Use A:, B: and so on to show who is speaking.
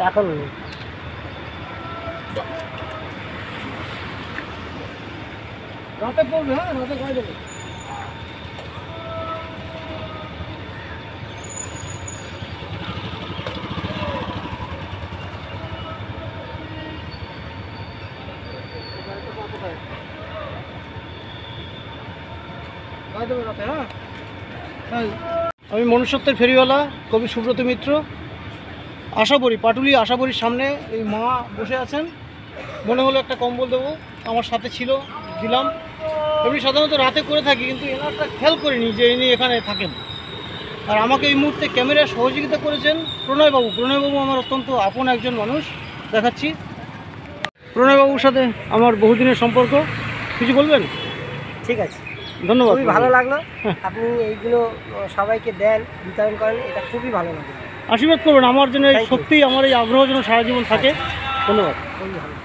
A: এখন রাতে পড়বে, হ্যাঁ রাতে খাই দেবে। আমি মনুষ্যত্বের ফেরিওয়ালা কবি সুব্রত মিত্র। আশাবড়ি, পাটুলি আশাবড়ির সামনে এই মা বসে আছেন। মনে হলো একটা কম্বল দেবো, আমার সাথে ছিল, দিলাম। এমনি সাধারণত রাতে করে থাকি, কিন্তু এনারটা খেয়াল করিনি যে ইনি এখানে থাকেন। আর আমাকে এই মুহূর্তে ক্যামেরায় সহযোগিতা করেছেন প্রণয়বাবু। প্রণয়বাবু আমার অত্যন্ত আপন একজন মানুষ, দেখাচ্ছি। প্রণয়বাবুর সাথে আমার বহুদিনের সম্পর্ক। কিছু বলবেন?
B: ঠিক আছে,
A: ধন্যবাদ।
B: খুবই ভালো লাগলো, আপনি এইগুলো সবাইকে দেন, বিতরণ করেন, এটা খুবই ভালো লাগলো।
A: আশীর্বাদ করবেন আমার জন্য, সত্যিই আমার এই আগ্রহ যেন সারা জীবন থাকে। ধন্যবাদ।
B: খুবই ভালো।